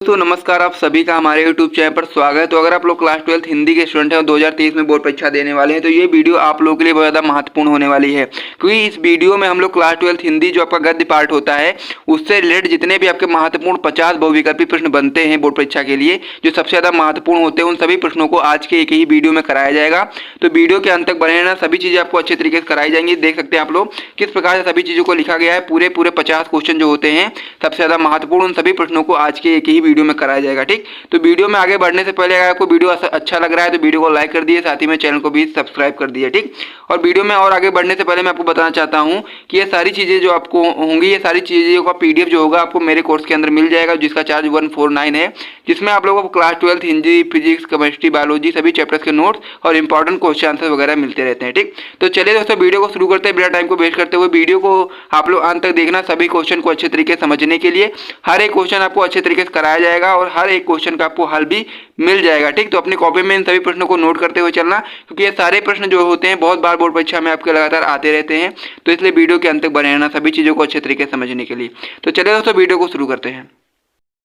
तो नमस्कार, आप सभी का हमारे YouTube चैनल पर स्वागत है। तो अगर आप लोग क्लास 12th हिंदी के स्टूडेंट हैं और 2023 में बोर्ड परीक्षा देने वाले हैं तो ये वीडियो आप लोगों के लिए बहुत ज़्यादा महत्वपूर्ण होने वाली है, क्योंकि इस वीडियो में हम लोग क्लास 12th हिंदी जो आपका गद्य पार्ट होता है उससे रिलेटेड जितने भी आपके महत्वपूर्ण 50 बहुविकल्पी प्रश्न बनते हैं बोर्ड परीक्षा के लिए, जो सबसे ज़्यादा महत्वपूर्ण होते हैं, उन सभी प्रश्नों को आज के एक ही वीडियो में कराया जाएगा। तो वीडियो के अंत तक बने रहना, सभी चीज़ें आपको अच्छे तरीके से कराई जाएंगी। देख सकते हैं आप लोग किस प्रकार से सभी चीज़ों को लिखा गया है। पूरे 50 क्वेश्चन जो होते हैं सबसे ज़्यादा महत्वपूर्ण, उन सभी प्रश्नों को आज के एक ही वीडियो में कराया जाएगा। ठीक, तो वीडियो में आगे बढ़ने से पहले अगर आपको वीडियो अच्छा लग रहा है तो वीडियो को लाइक कर दिए, साथ ही में चैनल को भी सब्सक्राइब कर दिए। ठीक, और वीडियो में और आगे बढ़ने से पहले मैं आपको बताना चाहता हूं कि ये सारी चीज़ें जो आपको होंगी, ये सारी चीज़ों का PDF जो होगा आपको मेरे कोर्स के अंदर मिल जाएगा, जिसका चार्ज 149 है, जिसमें आप लोगों को class 12 Hindi, physics, chemistry, biology सभी चैप्टर्स के नोट्स और इंपॉर्टेंट क्वेश्चन आंसर वगैरह मिलते रहते हैं। ठीक, तो चलिए दोस्तों वीडियो को शुरू करते हैं बिना टाइम को वेस्ट करते हुए। वीडियो को आप लोग अंत तक देखना, सभी क्वेश्चन को अच्छे तरीके से समझने के लिए। हर एक क्वेश्चन आपको अच्छे तरीके से कराया जाएगा और हर एक क्वेश्चन का आपको हल भी मिल जाएगा। ठीक, तो अपनी कॉपी में इन सभी प्रश्नों को नोट करते हुए चलना, क्योंकि ये सारे प्रश्न जो होते हैं बहुत बार बोर्ड परीक्षा में आपके लगातार आते रहते हैं, तो इसलिए वीडियो के अंत तक बने रहना सभी चीज़ों को अच्छे तरीके से समझने के लिए। तो चलिए दोस्तों वीडियो को शुरू करते हैं।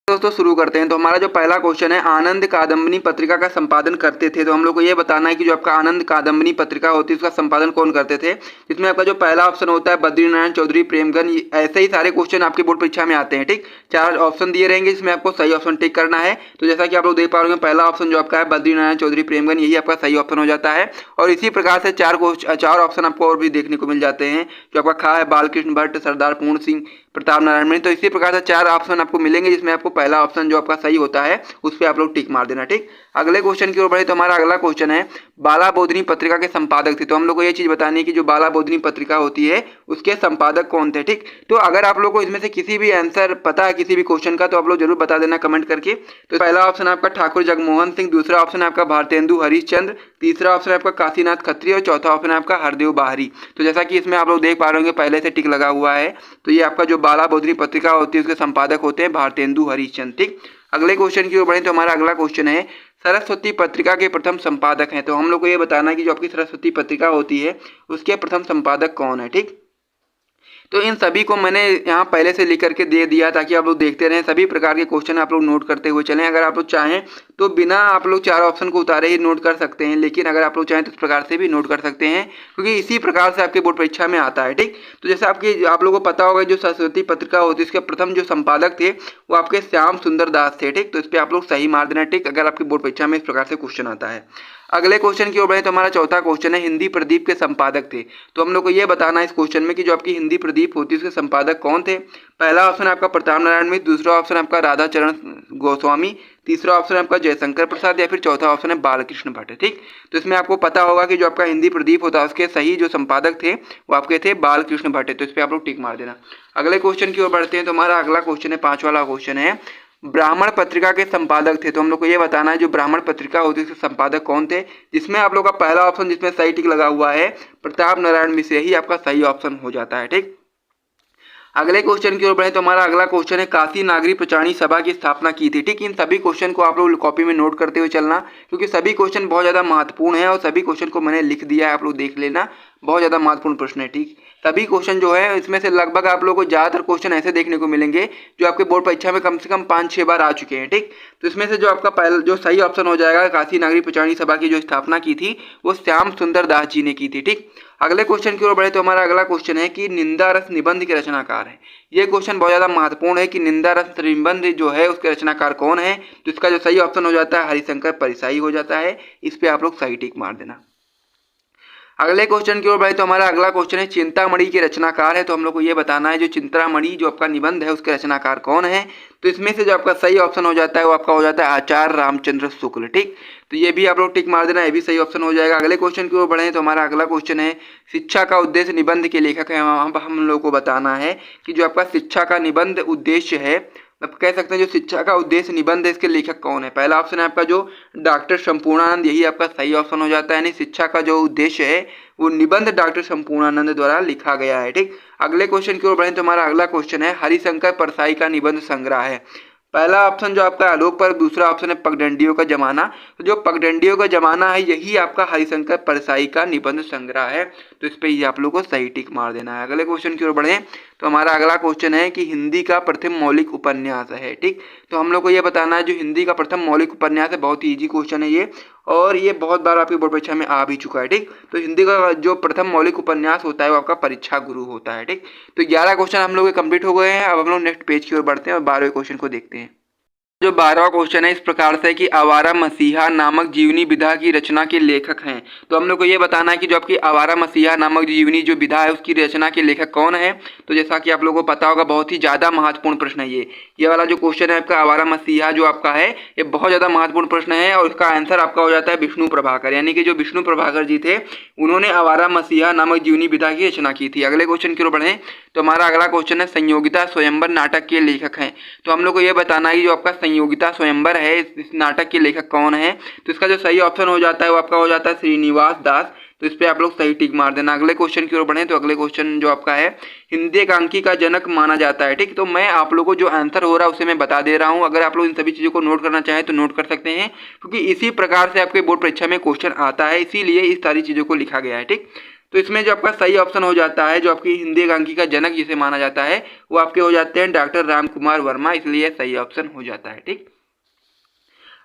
दोस्तों शुरू करते हैं। तो हमारा जो पहला क्वेश्चन है, आनंद कादम्बिनी पत्रिका का संपादन करते थे। तो हम लोग को ये बताना है कि जो आपका आनंद कादम्बिनी पत्रिका होती है उसका संपादन कौन करते थे। जिसमें आपका जो पहला ऑप्शन होता है बद्रीनारायण चौधरी प्रेमगन। ऐसे ही सारे क्वेश्चन आपके बोर्ड परीक्षा में आते हैं। ठीक, 4 ऑप्शन दिए रहेंगे, जिसमें आपको सही ऑप्शन टिक करना है। तो जैसा कि आप लोग देख पा रहे हैं, पहला ऑप्शन जो आपका है बद्रीनारायण चौधरी प्रेमगन, यही आपका सही ऑप्शन हो जाता है। और इसी प्रकार से 4 ऑप्शन आपको और भी देखने को मिल जाते हैं, जो आपका खा है बालकृष्ण भट्ट, सरदार पूर्ण सिंह, प्रताप नारायण मणि। तो इसी प्रकार से 4 ऑप्शन आपको मिलेंगे, जिसमें आपको पहला ऑप्शन जो आपका सही होता है उस पर आप लोग टिक मार देना। ठीक, अगले क्वेश्चन की ओर बढ़े तो हमारा अगला क्वेश्चन है, बाला बोधिनी पत्रिका के संपादक थे। तो हम लोग को ये चीज बतानी है कि जो बाला बोधिनी पत्रिका होती है उसके संपादक कौन थे। ठीक, तो अगर आप लोग को इसमें से किसी भी आंसर पता है किसी भी क्वेश्चन का, तो आप लोग जरूर बता देना कमेंट करके। तो पहला ऑप्शन आपका ठाकुर जगमोहन सिंह, दूसरा ऑप्शन आपका भारतेंदु हरिश्चंद्र, तीसरा ऑप्शन आपका काशीनाथ खत्री और चौथा ऑप्शन आपका हरदेव बाहरी। तो जैसा कि इसमें आप लोग देख पा रहे होंगे पहले से टिक लगा हुआ है, तो ये आपका जो बाला बोधिनी पत्रिका होती है उसके संपादक होते हैं भारतेंदु हरिश्चंद्र। ठीक, अगले क्वेश्चन की ओर बढ़े तो हमारा अगला क्वेश्चन है, सरस्वती पत्रिका के प्रथम संपादक हैं। तो हम लोग को ये बताना है कि जो आपकी सरस्वती पत्रिका होती है उसके प्रथम संपादक कौन है। ठीक, तो इन सभी को मैंने यहाँ पहले से लिख करके दे दिया ताकि आप लोग देखते रहें, सभी प्रकार के क्वेश्चन आप लोग नोट करते हुए चलें। अगर आप लोग चाहें तो बिना आप लोग 4 ऑप्शन को उतारे ही नोट कर सकते हैं, लेकिन अगर आप लोग चाहें तो इस प्रकार से भी नोट कर सकते हैं, क्योंकि इसी प्रकार से आपके बोर्ड परीक्षा में आता है। ठीक, तो जैसे आप लोगों को पता होगा जो सरस्वती पत्रिका होती है इसके प्रथम जो संपादक थे वो आपके श्याम सुंदर दास थे। ठीक, तो इस पर आप लोग सही मार देना। ठीक, अगर आपके बोर्ड परीक्षा में इस प्रकार से क्वेश्चन आता है। अगले क्वेश्चन की ओर बढ़े तो हमारा चौथा क्वेश्चन है, हिंदी प्रदीप के संपादक थे। तो हम लोग को ये बताना है इस क्वेश्चन में कि जो आपकी हिंदी प्रदीप होती है उसके संपादक कौन थे। पहला ऑप्शन आपका प्रताप नारायण मिश्र, दूसरा ऑप्शन आपका राधा चरण गोस्वामी, तीसरा ऑप्शन आपका जयशंकर प्रसाद या फिर चौथा ऑप्शन है बालकृष्ण भट्ट। ठीक, तो इसमें आपको पता होगा कि जो आपका हिंदी प्रदीप होता है उसके सही जो संपादक थे वो आपके थे बालकृष्ण भट्ट। तो इस पर आप लोग टिक मार देना। अगले क्वेश्चन की ओर बढ़ते हैं तो हमारा अगला क्वेश्चन है, 5वां वाला क्वेश्चन है, ब्राह्मण पत्रिका के संपादक थे। तो हम लोग को ये बताना है जो ब्राह्मण पत्रिका होती है उसके संपादक कौन थे, जिसमें आप लोग का पहला ऑप्शन जिसमें सही टिक लगा हुआ है प्रताप नारायण मिश्र, ही आपका सही ऑप्शन हो जाता है। ठीक, अगले क्वेश्चन की ओर बढ़े तो हमारा अगला क्वेश्चन है, काशी नागरी प्रचारणी सभा की स्थापना की थी। ठीक, इन सभी क्वेश्चन को आप लोग कॉपी में नोट करते हुए चलना, क्योंकि सभी क्वेश्चन बहुत ज़्यादा महत्वपूर्ण है और सभी क्वेश्चन को मैंने लिख दिया है, आप लोग देख लेना, बहुत ज़्यादा महत्वपूर्ण प्रश्न है। ठीक, सभी क्वेश्चन जो है इसमें से लगभग आप लोगों को ज़्यादातर क्वेश्चन ऐसे देखने को मिलेंगे जो आपके बोर्ड परीक्षा में कम से कम 5-6 बार आ चुके हैं। ठीक, तो इसमें से जो आपका पहला जो सही ऑप्शन हो जाएगा, काशी नागरी प्रचारणी सभा की जो स्थापना की थी वो श्याम सुंदर दास जी ने की थी। ठीक, अगले क्वेश्चन की ओर बढ़े तो हमारा अगला क्वेश्चन है कि निंदा रस निबंध के रचनाकार है। ये क्वेश्चन बहुत ज़्यादा महत्वपूर्ण है कि निंदा रस निबंध जो है उसके रचनाकार कौन है। तो इसका जो सही ऑप्शन हो जाता है हरिशंकर परिसाई हो जाता है। इस पे आप लोग सही टिक मार देना। अगले क्वेश्चन की ओर बढ़े तो हमारा अगला क्वेश्चन है, चिंतामणि के रचनाकार है। तो हम लोग को ये बताना है जो चिंतामणि जो आपका निबंध है उसके रचनाकार कौन है। तो इसमें से जो आपका सही ऑप्शन हो जाता है वो आपका हो जाता है आचार्य रामचंद्र शुक्ल। ठीक, तो ये भी आप लोग टिक मार देना, ये भी सही ऑप्शन हो जाएगा। अगले क्वेश्चन की ओर बढ़े तो हमारा अगला क्वेश्चन है, शिक्षा का उद्देश्य निबंध के लेखक है। वहाँ पर हम लोग को बताना है कि जो आपका शिक्षा का निबंध उद्देश्य है, आप कह सकते हैं जो शिक्षा का उद्देश्य निबंध है इसके लेखक कौन है। पहला ऑप्शन है आपका जो डॉक्टर संपूर्णानंद, यही आपका सही ऑप्शन हो जाता है। यानी शिक्षा का जो उद्देश्य है वो निबंध डॉक्टर संपूर्णानंद द्वारा लिखा गया है। ठीक, अगले क्वेश्चन की ओर बढ़े तो हमारा अगला क्वेश्चन है, हरिशंकर परसाई का निबंध संग्रह है। पहला ऑप्शन जो आपका आलोक पर्व, दूसरा ऑप्शन है पगडंडियों का जमाना। तो जो पगडंडियों का जमाना है यही आपका हरिशंकर परसाई का निबंध संग्रह है। तो इस पे ही आप लोग को सही टिक मार देना है। अगले क्वेश्चन की ओर बढ़े तो हमारा अगला क्वेश्चन है कि हिंदी का प्रथम मौलिक उपन्यास है। ठीक, तो हम लोग को ये बताना है जो हिंदी का प्रथम मौलिक उपन्यास है। बहुत ही ईजी क्वेश्चन है ये, और ये बहुत बार आपकी बोर्ड परीक्षा में आ भी चुका है। ठीक, तो हिंदी का जो प्रथम मौलिक उपन्यास होता है वो आपका परीक्षा गुरु होता है। ठीक, तो 11 क्वेश्चन हम लोग कंप्लीट हो गए हैं। अब हम लोग नेक्स्ट पेज की ओर बढ़ते हैं और 12वें क्वेश्चन को देखते हैं। जो 12वां क्वेश्चन है इस प्रकार से कि आवारा मसीहा नामक जीवनी विधा की रचना के लेखक हैं। तो हम लोग को ये बताना है कि जो आपकी आवारा मसीहा नामक जीवनी जो विधा है उसकी रचना के लेखक कौन है। तो जैसा कि आप लोगों को पता होगा बहुत ही ज़्यादा महत्वपूर्ण प्रश्न है ये वाला जो क्वेश्चन है आपका आवारा मसीहा जो आपका है ये बहुत ज़्यादा महत्वपूर्ण प्रश्न है, और इसका आंसर आपका हो जाता है विष्णु प्रभाकर, यानी कि जो विष्णु प्रभाकर जी थे उन्होंने आवारा मसीहा नामक जीवनी विधा की रचना की थी। अगले क्वेश्चन की ओर बढ़ें तो हमारा अगला क्वेश्चन है संयोगिता स्वयंवर नाटक के लेखक हैं। तो हम लोग को ये बताना है कि जो आपका संयोगिता स्वयंवर है इस नाटक के लेखक कौन है। तो इसका जो सही ऑप्शन हो जाता है वो आपका हो जाता है श्रीनिवास दास। तो इस पे आप लोग सही टिक मार देना। अगले क्वेश्चन की ओर बढ़ें तो अगले क्वेश्चन जो आपका है हिंदी एकांकी का जनक माना जाता है। ठीक, तो मैं आप लोगों को जो आंसर हो रहा है उसे मैं बता दे रहा हूं। अगर आप लोग इन सभी चीज़ों को नोट करना चाहें तो नोट कर सकते हैं, क्योंकि इसी प्रकार से आपके बोर्ड परीक्षा में क्वेश्चन आता है, इसीलिए इस सारी चीज़ों को लिखा गया है। ठीक, तो इसमें जो आपका सही ऑप्शन हो जाता है जो आपकी हिंदी एकांकी का जनक जिसे माना जाता है वो आपके हो जाते हैं डॉक्टर राम कुमार वर्मा, इसलिए सही ऑप्शन हो जाता है। ठीक,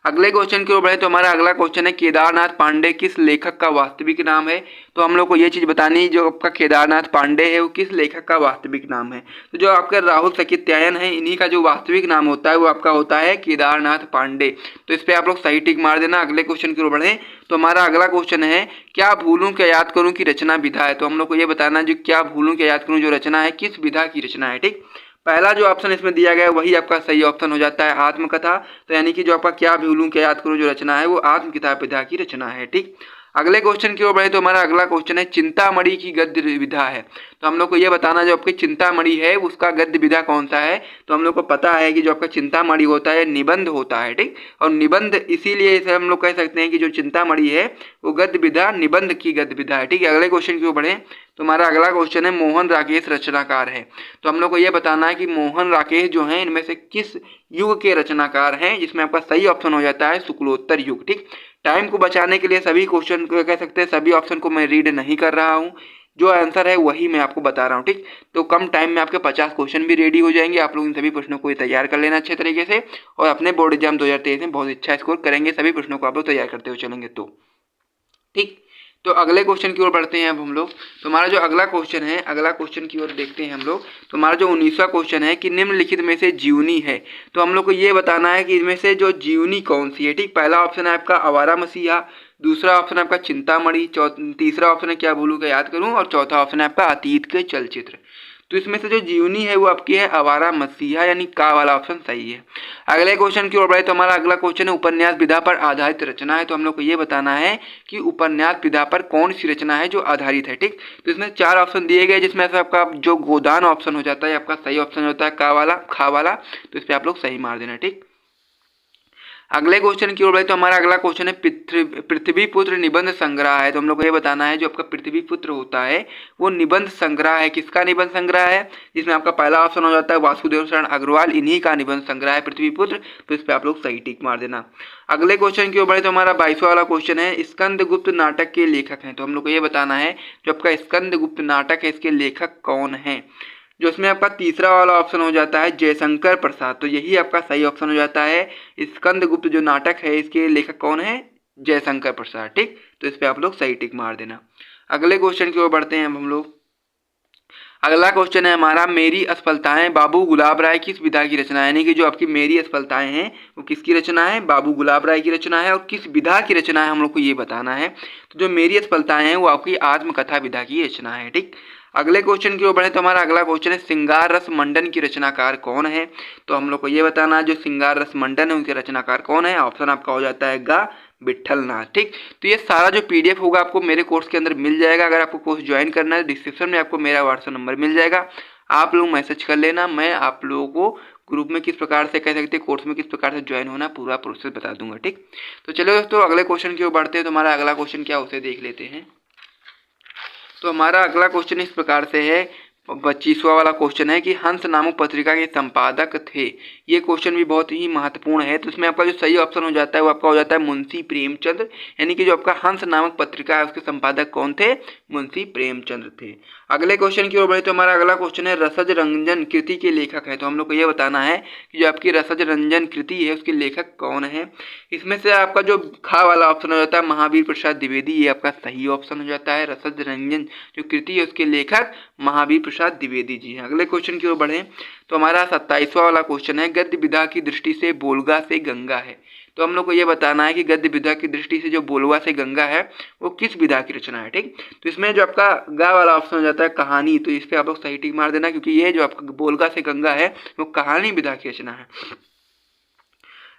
अगले क्वेश्चन की ओर बढ़े तो हमारा अगला क्वेश्चन है केदारनाथ पांडे किस लेखक का वास्तविक नाम है। तो हम लोग को ये चीज़ बतानी जो आपका केदारनाथ पांडे है वो किस लेखक का वास्तविक नाम है। तो जो आपका राहुल सकित्यायन है इन्हीं का जो वास्तविक नाम होता है वो आपका होता है केदारनाथ पांडे। तो इस पर आप लोग सही टिक मार देना। अगले क्वेश्चन की ओर बढ़े तो हमारा अगला क्वेश्चन है क्या भूलूं क्या याद करूं की रचना विधा है। तो हम लोग को ये बताना जो क्या भूलूं क्या याद करूं जो रचना है किस विधा की रचना है। ठीक, पहला जो ऑप्शन इसमें दिया गया है वही आपका सही ऑप्शन हो जाता है आत्मकथा। तो यानी कि जो आपका क्या भूलूं क्या याद करूं जो रचना है वो आत्मकथा विधा की रचना है। ठीक, अगले क्वेश्चन की ओर बढ़े तो हमारा अगला क्वेश्चन है चिंतामणि की गद्य विधा है। तो हम लोग को ये बताना जो आपकी चिंतामणि है उसका गद्य विधा कौन सा है। तो हम लोग को पता है कि जो आपका चिंतामणि होता है निबंध होता है। ठीक, और निबंध इसीलिए इसे हम लोग कह सकते हैं कि जो चिंतामणि है वो गद्य विधा निबंध की गद्य विधा है। ठीक है, अगले क्वेश्चन की ओर बढ़े तो हमारा अगला क्वेश्चन है मोहन राकेश रचनाकार है। तो हम लोग को ये बताना है कि मोहन राकेश जो हैं इनमें से किस युग के रचनाकार हैं, जिसमें आपका सही ऑप्शन हो जाता है शुक्लोत्तर युग। ठीक, टाइम को बचाने के लिए सभी क्वेश्चन को कह सकते हैं सभी ऑप्शन को मैं रीड नहीं कर रहा हूँ, जो आंसर है वही मैं आपको बता रहा हूँ। ठीक, तो कम टाइम में आपके 50 क्वेश्चन भी रेडी हो जाएंगे। आप लोग इन सभी प्रश्नों को तैयार कर लेना अच्छे तरीके से, और अपने बोर्ड एग्जाम 2023 में बहुत अच्छा स्कोर करेंगे। सभी प्रश्नों को आप लोग तैयार करते हुए चलेंगे तो ठीक। तो अगले क्वेश्चन की ओर बढ़ते हैं अब हम लोग। तो हमारा जो अगला क्वेश्चन है अगला क्वेश्चन की ओर देखते हैं हम लोग। तो हमारा जो 19वां क्वेश्चन है कि निम्नलिखित में से जीवनी है। तो हम लोग को ये बताना है कि इनमें से जो जीवनी कौन सी है। ठीक, पहला ऑप्शन है आपका आवारा मसीहा, दूसरा ऑप्शन है आपका चिंतामणि, तीसरा ऑप्शन है क्या भूलूं क्या याद करूं, और चौथा ऑप्शन है आपका अतीत के चलचित्र। तो इसमें से जो जीवनी है वो आपकी है आवारा मसीहा, यानी का वाला ऑप्शन सही है। अगले क्वेश्चन की ओर बढ़े तो हमारा अगला क्वेश्चन है उपन्यास विधा पर आधारित रचना है। तो हम लोग को ये बताना है कि उपन्यास विधा पर कौन सी रचना है जो आधारित है। ठीक, तो इसमें 4 ऑप्शन दिए गए जिसमें से आपका जो गोदान ऑप्शन हो जाता है आपका सही ऑप्शन होता है का वाला खा वाला। तो इस पर आप लोग सही मार देना। ठीक, अगले क्वेश्चन की ओर बढ़े तो हमारा अगला क्वेश्चन है पृथ्वीपुत्र निबंध संग्रह है। तो हम लोग को ये बताना है जो आपका पृथ्वीपुत्र होता है वो निबंध संग्रह है। किसका निबंध संग्रह है, जिसमें आपका पहला ऑप्शन हो जाता है वासुदेव शरण अग्रवाल, इन्हीं का निबंध संग्रह है पृथ्वीपुत्र। तो इस पर आप लोग सही टिक मार देना। अगले क्वेश्चन की ओर बढ़े तो हमारा 22वां वाला क्वेश्चन है स्कंदगुप्त नाटक के लेखक हैं। तो हम लोग को ये बताना है जो आपका स्कंदगुप्त नाटक है इसके लेखक कौन है, जो इसमें आपका तीसरा वाला ऑप्शन हो जाता है जयशंकर प्रसाद। तो यही आपका सही ऑप्शन हो जाता है स्कंदगुप्त जो नाटक है इसके लेखक कौन है, जयशंकर प्रसाद। ठीक, तो इस पे आप लोग सही टिक मार देना। अगले क्वेश्चन की ओर बढ़ते हैं अब हम लोग। अगला क्वेश्चन है हमारा मेरी असफलताएं बाबू गुलाब राय किस विधा की रचना है। यानी कि जो आपकी मेरी असफलताएं हैं वो किसकी रचना है, बाबू गुलाब राय की रचना है, और किस विधा की रचना है हम लोग को ये बताना है। तो जो मेरी असफलताएं हैं वो आपकी आत्मकथा विधा की रचना है। ठीक, अगले क्वेश्चन की ओर बढ़े तो हमारा अगला क्वेश्चन है श्रृंगार रस मंडन की रचनाकार कौन है। तो हम लोग को ये बताना है जो श्रृंगार रस मंडन है उनके रचनाकार कौन है। ऑप्शन आपका हो जाता है गा विठलनाथ। ठीक, तो ये सारा जो पीडीएफ होगा आपको मेरे कोर्स के अंदर मिल जाएगा। अगर आपको कोर्स ज्वाइन करना है डिस्क्रिप्शन में आपको मेरा व्हाट्सएप नंबर मिल जाएगा, आप लोग मैसेज कर लेना। मैं आप लोगों को ग्रुप में किस प्रकार से कह सकते हैं कोर्स में किस प्रकार से ज्वाइन होना पूरा प्रोसेस बता दूंगा। ठीक, तो चलो दोस्तों अगले क्वेश्चन की ओर बढ़ते हैं। तो हमारा अगला क्वेश्चन क्या उसे देख लेते हैं। तो हमारा अगला क्वेश्चन इस प्रकार से है 25वां वाला क्वेश्चन है कि हंस नामक पत्रिका के संपादक थे। ये क्वेश्चन भी बहुत ही महत्वपूर्ण है। तो इसमें आपका जो सही ऑप्शन हो जाता है वो आपका हो जाता है मुंशी प्रेमचंद, यानी कि जो आपका हंस नामक पत्रिका है उसके संपादक कौन थे? मुंशी प्रेमचंद थे। अगले क्वेश्चन की ओर बढ़े तो हमारा अगला क्वेश्चन है रसज रंजन कृति के लेखक है। तो हम लोग को ये बताना है कि जो आपकी रसज रंजन कृति है उसके लेखक कौन है। इसमें से आपका जो खा वाला ऑप्शन हो जाता है महावीर प्रसाद द्विवेदी, ये आपका सही ऑप्शन हो जाता है। रसज रंजन जो कृति है उसके लेखक महावीर प्रसाद द्विवेदी जी हैं। अगले क्वेश्चन की ओर बढ़े तो हमारा 27वां वाला क्वेश्चन है गद्य विधा की दृष्टि से बोलगा से गंगा है। तो हम लोग को ये बताना है कि गद्य विधा की दृष्टि से जो बोलगा से गंगा है वो किस विधा की रचना है। ठीक, तो इसमें जो आपका गा वाला ऑप्शन हो जाता है कहानी, तो इस पे आप लोग सही टिक मार देना, क्योंकि ये जो आपका बोलगा से गंगा है वो कहानी विधा की रचना है।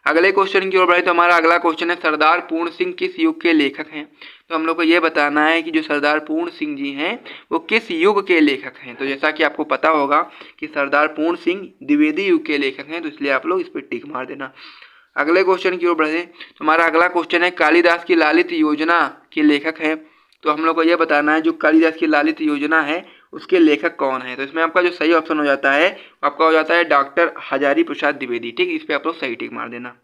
अगले क्वेश्चन की ओर बढ़े तो हमारा अगला क्वेश्चन है सरदार पूर्ण सिंह किस युग के लेखक हैं। तो हम लोग को ये बताना है कि जो सरदार पूर्ण सिंह जी हैं वो किस युग के लेखक हैं। तो जैसा कि आपको पता होगा कि सरदार पूर्ण सिंह द्विवेदी युग के लेखक हैं, तो इसलिए आप लोग इस पर टिक मार देना। अगले क्वेश्चन की ओर बढ़े तो हमारा अगला क्वेश्चन है कालिदास की लालित योजना के लेखक हैं। तो हम लोग को ये बताना है जो कालिदास की लालित योजना है उसके लेखक कौन है। तो इसमें आपका जो सही ऑप्शन हो जाता है आपका हो जाता है डॉक्टर हजारी प्रसाद द्विवेदी। ठीक, इस पे आप लोग सही टिक मार देना।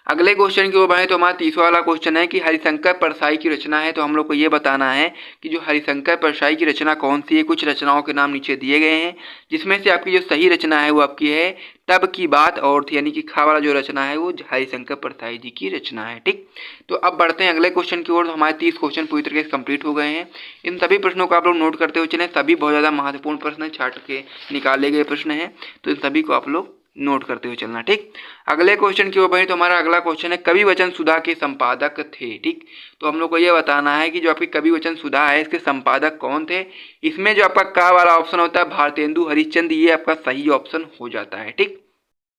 अगले क्वेश्चन की ओर बढ़े तो हमारा 30वां वाला क्वेश्चन है कि हरिशंकर परसाई की रचना है। तो हम लोग को ये बताना है कि जो हरिशंकर परसाई की रचना कौन सी है। कुछ रचनाओं के नाम नीचे दिए गए हैं, जिसमें से आपकी जो सही रचना है वो आपकी है तब की बात और थी, यानी कि खा वाला जो रचना है वो हरिशंकर परसाई जी की रचना है। ठीक, तो अब बढ़ते हैं अगले क्वेश्चन की ओर। तो हमारे 30 क्वेश्चन पूरी तरीके से कंप्लीट हो गए हैं। इन सभी प्रश्नों को आप लोग नोट करते हुए चलें, सभी बहुत ज़्यादा महत्वपूर्ण प्रश्न छाट के निकाले गए प्रश्न हैं, तो इन सभी को आप लोग नोट करते हुए चलना। ठीक, अगले क्वेश्चन की ओर बढ़े तो हमारा अगला क्वेश्चन है कवि वचन सुधा के संपादक थे। ठीक, तो हम लोग को ये बताना है कि जो आपकी कवि वचन सुधा है इसके संपादक कौन थे। इसमें जो आपका का वाला ऑप्शन होता है भारतेंदु हरिश्चंद, ये आपका सही ऑप्शन हो जाता है। ठीक,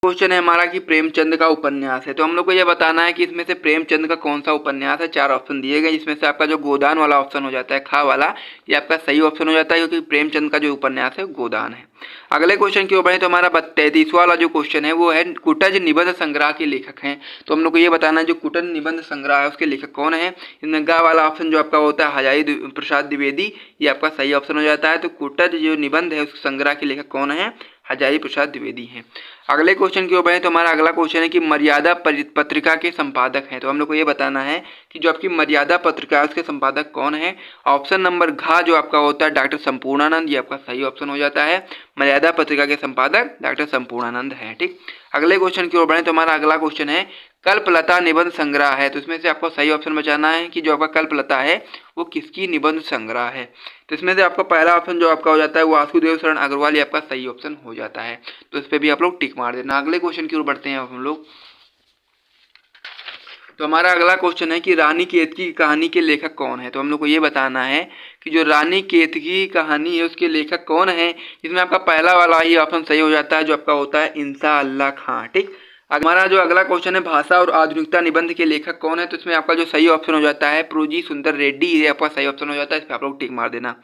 क्वेश्चन है हमारा कि प्रेमचंद का उपन्यास है। तो हम लोग को यह बताना है कि इसमें से प्रेमचंद का कौन सा उपन्यास है। 4 ऑप्शन दिए गए, जिसमें से आपका जो गोदान वाला ऑप्शन हो जाता है खा वाला, ये आपका सही ऑप्शन हो जाता है, क्योंकि प्रेमचंद का जो उपन्यास है गोदान है। अगले क्वेश्चन की ओर बढ़े तो हमारा 33वां वाला जो क्वेश्चन है वो है कुटज निबंध संग्रह के लेखक हैं। तो हम लोग को ये बताना है जो कुटज निबंध संग्रह है उसके लेखक कौन है। इनमें गा वाला ऑप्शन जो आपका होता है हजारी प्रसाद द्विवेदी, ये आपका सही ऑप्शन हो जाता है। तो कुटज जो निबंध है उस संग्रह के लेखक कौन है? हजारी प्रसाद द्विवेदी हैं। अगले क्वेश्चन की ओर बढ़े तो हमारा अगला क्वेश्चन है कि मर्यादा पत्रिका के संपादक हैं। तो हम लोग को ये बताना है कि जो आपकी मर्यादा पत्रिका है उसके संपादक कौन है। ऑप्शन नंबर घ जो आपका होता है डॉक्टर संपूर्णानंद, ये आपका सही ऑप्शन हो जाता है। मर्यादा पत्रिका के संपादक डॉक्टर संपूर्णानंद हैं। ठीक, अगले क्वेश्चन की ओर बढ़े तो हमारा अगला क्वेश्चन है कल्पलता निबंध संग्रह है। तो इसमें से आपको सही ऑप्शन बचाना है कि जो आपका कल्पलता है वो किसकी निबंध संग्रह है। तो इसमें से आपका पहला ऑप्शन जो आपका हो जाता है वासुदेव शरण अग्रवाल, ये आपका सही ऑप्शन हो जाता है। तो इस पर भी आप लोग टिक मार देना। अगले क्वेश्चन की ओर बढ़ते हैं अब हम लोग। तो हमारा अगला क्वेश्चन है कि रानी केतकी की कहानी के लेखक कौन है। तो हम लोग को ये बताना है कि जो रानी केतकी की कहानी है उसके लेखक कौन है। इसमें आपका पहला वाला ही ऑप्शन सही हो जाता है जो आपका होता है इंसा अल्लाह खां। ठीक, हमारा जो अगला क्वेश्चन है भाषा और आधुनिकता निबंध के लेखक कौन है। तो इसमें आपका जो सही ऑप्शन हो जाता है प्रोजी सुंदर रेड्डी, ये आपका सही ऑप्शन हो जाता है। इस पर आप लोग टिक मार देना।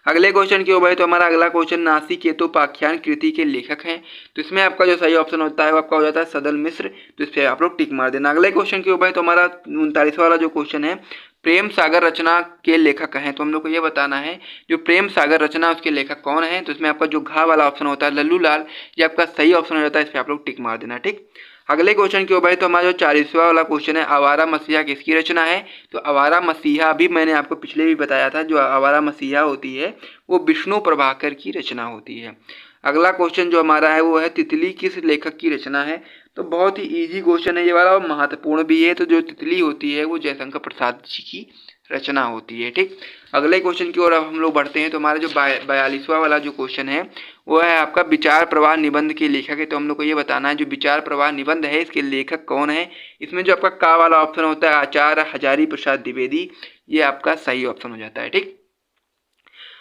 अगले क्वेश्चन की ओर बढ़े तो हमारा अगला क्वेश्चन नासिकेतोपाख्यान कृति के लेखक हैं। तो इसमें आपका जो सही ऑप्शन होता है वो आपका हो जाता है सदल मिश्र, तो इस पर आप लोग टिक मार देना। अगले क्वेश्चन की ओर बढ़े तो हमारा 39वां वाला जो क्वेश्चन है प्रेम सागर रचना के लेखक हैं। तो हम लोग को ये बताना है जो प्रेम सागर रचना उसके लेखक कौन है। तो इसमें आपका जो घा वाला ऑप्शन होता है लल्लू लाल, ये आपका सही ऑप्शन हो जाता है। इस पर आप लोग टिक मार देना। ठीक, अगले क्वेश्चन की ओर बढ़े तो हमारा जो 40वां वाला क्वेश्चन है आवारा मसीहा किसकी रचना है। तो आवारा मसीहा भी मैंने आपको पिछले भी बताया था, जो आवारा मसीहा होती है वो विष्णु प्रभाकर की रचना होती है। अगला क्वेश्चन जो हमारा है वो है तितली किस लेखक की रचना है। तो बहुत ही इजी क्वेश्चन है ये वाला और महत्वपूर्ण भी है। तो जो तितली होती है वो जयशंकर प्रसाद जी की रचना होती है। ठीक, अगले क्वेश्चन की ओर अब हम लोग बढ़ते हैं। तो हमारा जो 42वां वाला जो क्वेश्चन है वो है आपका विचार प्रवाह निबंध के लेखक है। तो हम लोग को ये बताना है जो विचार प्रवाह निबंध है इसके लेखक कौन है। इसमें जो आपका का वाला ऑप्शन होता है आचार्य हजारी प्रसाद द्विवेदी, ये आपका सही ऑप्शन हो जाता है। ठीक,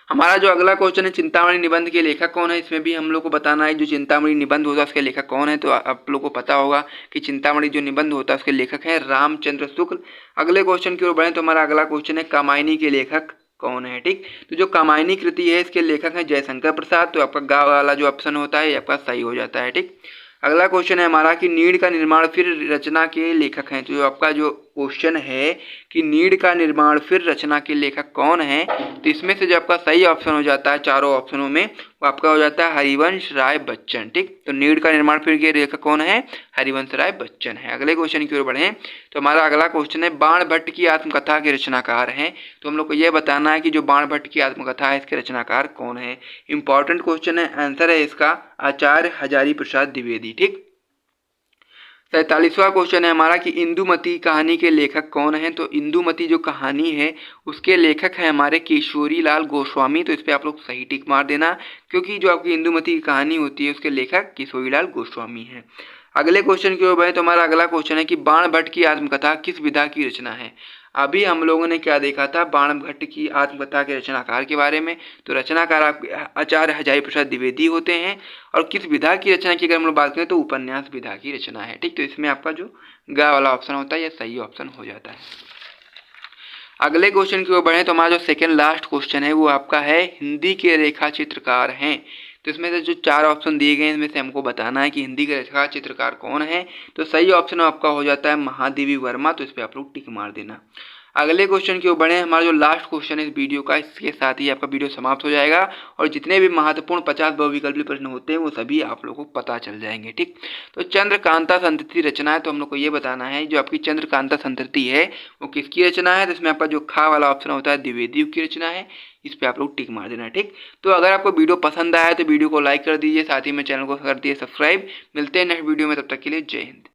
हमारा जो अगला क्वेश्चन है चिंतामणि निबंध के लेखक कौन है। इसमें भी हम लोग को बताना है जो चिंतामणि निबंध होता है उसके लेखक कौन है। तो आप लोग को पता होगा कि चिंतामणि जो निबंध होता है उसके लेखक हैं रामचंद्र शुक्ल। अगले क्वेश्चन की ओर बढ़े तो हमारा अगला क्वेश्चन है कामायनी के लेखक कौन है। ठीक, तो जो कामायनी कृति है इसके लेखक हैं जयशंकर प्रसाद। तो आपका गा वाला जो ऑप्शन होता है ये आपका सही हो जाता है। ठीक, अगला क्वेश्चन है हमारा कि नीड का निर्माण फिर रचना के लेखक हैं। तो जो आपका जो क्वेश्चन है कि नीड का निर्माण फिर रचना के लेखक कौन है, तो इसमें से जो आपका सही ऑप्शन हो जाता है चारों ऑप्शनों में, वो आपका हो जाता है हरिवंश राय बच्चन। ठीक, तो नीड का निर्माण फिर के लेखक कौन है, हरिवंश राय बच्चन है। अगले क्वेश्चन की ओर बढ़ें तो हमारा अगला क्वेश्चन है बाण भट्ट की आत्मकथा के रचनाकार हैं। तो हम लोग को यह बताना है कि जो बाण भट्ट की आत्मकथा है इसके रचनाकार कौन है। इंपॉर्टेंट क्वेश्चन है, आंसर है इसका आचार्य हजारी प्रसाद द्विवेदी। ठीक, 47वां क्वेश्चन है हमारा कि इंदुमती कहानी के लेखक कौन हैं। तो इंदुमती जो कहानी है उसके लेखक हैं हमारे किशोरी लाल गोस्वामी। तो इस पर आप लोग सही टिक मार देना, क्योंकि जो आपकी इंदुमती की कहानी होती है उसके लेखक किशोरी लाल गोस्वामी हैं। अगले क्वेश्चन की ओर बढ़े तो हमारा अगला क्वेश्चन है कि बाण भट्ट की आत्मकथा किस विधा की रचना है। अभी हम लोगों ने क्या देखा था, बाण भट्ट की आत्मकथा के रचनाकार के बारे में। तो रचनाकार आपके आचार्य हजारी प्रसाद द्विवेदी होते हैं, और किस विधा की रचना की अगर हम लोग बात करें तो उपन्यास विधा की रचना है। ठीक, तो इसमें आपका जो गा वाला ऑप्शन होता है यह सही ऑप्शन हो जाता है। अगले क्वेश्चन की ओर बढ़े तो हमारा जो सेकेंड लास्ट क्वेश्चन है वो आपका है हिंदी के रेखा चित्रकार हैं। तो इसमें से जो चार ऑप्शन दिए गए हैं इसमें से हमको बताना है कि हिंदी के रेखा चित्रकार कौन है। तो सही ऑप्शन आपका हो जाता है महादेवी वर्मा। तो इस पर आप लोग टिक मार देना। अगले क्वेश्चन की ओर बढ़े, हमारा जो लास्ट क्वेश्चन है इस वीडियो का, इसके साथ ही आपका वीडियो समाप्त हो जाएगा और जितने भी महत्वपूर्ण 50 बहुविकल्पी प्रश्न होते हैं वो सभी आप लोगों को पता चल जाएंगे। ठीक, तो चंद्रकांता संतति रचना है। तो हम लोग को ये बताना है जो आपकी चंद्रकांता संतति है वो किसकी रचना है। तो इसमें आपका जो खा वाला ऑप्शन होता है द्विवेदी की रचना है। इस पे आप लोग टिक मार देना। ठीक, तो अगर आपको वीडियो पसंद आया तो वीडियो को लाइक कर दीजिए, साथ ही में चैनल को कर दीजिए सब्सक्राइब। मिलते हैं नेक्स्ट वीडियो में, तब तक के लिए जय हिंद।